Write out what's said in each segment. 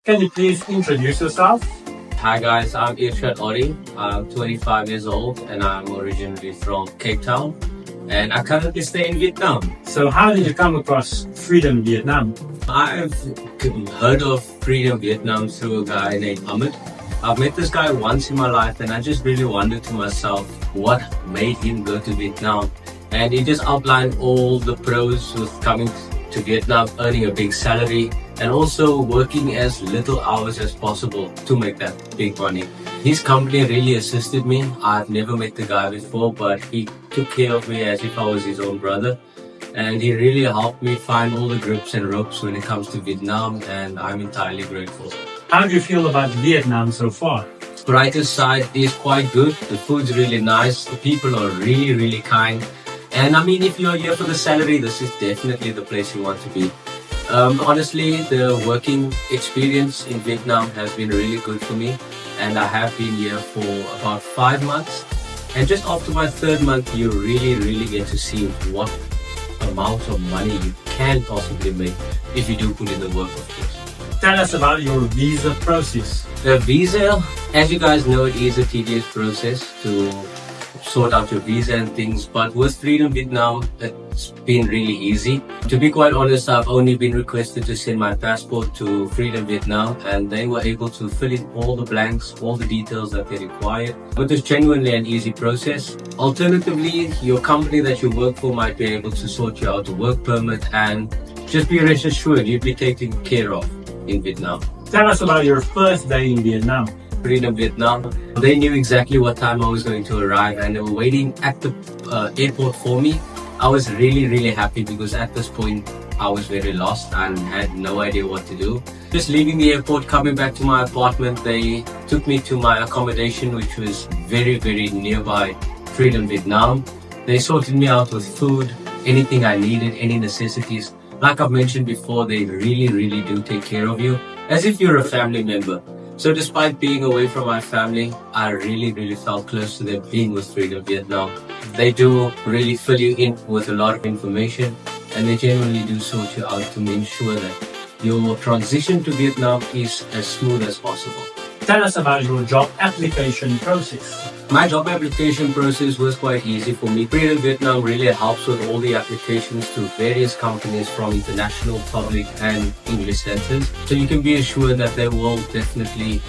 Can you please introduce yourself? Hi guys, I'm Irshaad Orrie. I'm 25 years old and I'm originally from Cape Town and I currently stay in Vietnam. So how did you come across Freedom Vietnam? I've heard of Freedom Vietnam through a guy named Ahmed. I've met this guy once in my life and I just really wondered to myself what made him go to Vietnam. And he just outlined all the pros with coming to Vietnam, earning a big salary and also working as little hours as possible to make that big money. His company really assisted me. I've never met the guy before, but he took care of me as if I was his own brother. And he really helped me find all the grips and ropes when it comes to Vietnam, and I'm entirely grateful. How do you feel about Vietnam so far? Brighter side is quite good. The food's really nice. The people are really, really kind. And I mean, if you're here for the salary, this is definitely the place you want to be. Honestly, the working experience in Vietnam has been really good for me. And I have been here for about 5 months. And just after my 3rd month, you really get to see what amount of money you can possibly make if you do put in the work, of course. Tell us about your visa process. The visa, as you guys know, it is a tedious process to sort out your visa and things, but with Freedom Vietnam, it's been really easy. To be quite honest, I've only been requested to send my passport to Freedom Vietnam and they were able to fill in all the blanks, all the details that they required. But it's genuinely an easy process. Alternatively, your company that you work for might be able to sort you out a work permit, and just be rest assured you'll be taken care of in Vietnam. Tell us about your first day in Vietnam. Freedom Vietnam, they knew exactly what time I was going to arrive and they were waiting at the airport for me. I was really happy because at this point I was very lost and had no idea what to do. Just leaving the airport, coming back to my apartment, they took me to my accommodation, which was very nearby Freedom Vietnam. They sorted me out with food, anything I needed, any necessities. Like I've mentioned before, they really do take care of you as if you're a family member. So despite being away from my family, I really felt close to them being with Freedom Vietnam. They do really fill you in with a lot of information and they genuinely do sort you out to ensure that your transition to Vietnam is as smooth as possible. Tell us about your job application process. My job application process was quite easy for me. Freedom Vietnam really helps with all the applications to various companies from international, public and English centers. So you can be assured that they will definitely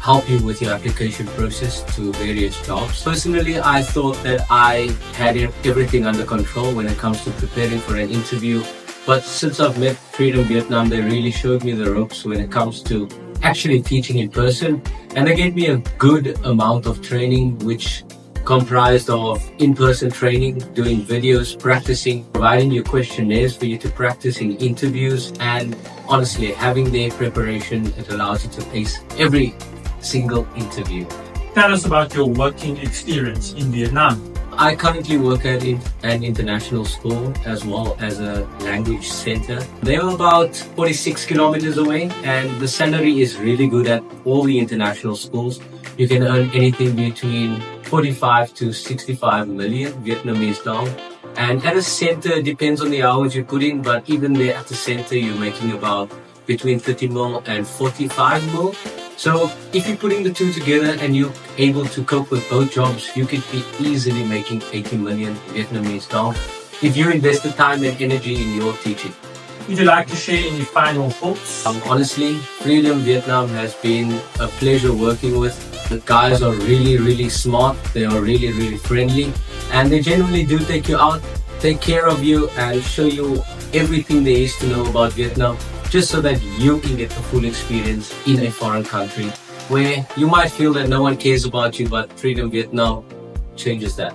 help you with your application process to various jobs. Personally, I thought that I had everything under control when it comes to preparing for an interview. But since I've met Freedom Vietnam, they really showed me the ropes when it comes to actually teaching in person, and they gave me a good amount of training which comprised of in-person training, doing videos, practicing, providing you questionnaires for you to practice in interviews, and honestly having their preparation, it allows you to ace every single interview. Tell us about your working experience in Vietnam. I currently work at an international school as well as a language center. They are about 46 kilometers away and the salary is really good at all the international schools. You can earn anything between 45 to 65 million Vietnamese dong. And at a center, it depends on the hours you put in, but even there at the center, you're making about between 30 mil and 45 mil. So if you're putting the two together and you're able to cope with both jobs, you could be easily making 80 million Vietnamese dong if you invest the time and energy in your teaching. Would you like to share any final thoughts? Honestly, Freedom Vietnam has been a pleasure working with. The guys are really smart, they are really friendly, and they genuinely do take you out, take care of you and show you everything there is to know about Vietnam, just so that you can get the full experience in a foreign country where you might feel that no one cares about you, but Freedom Vietnam changes that.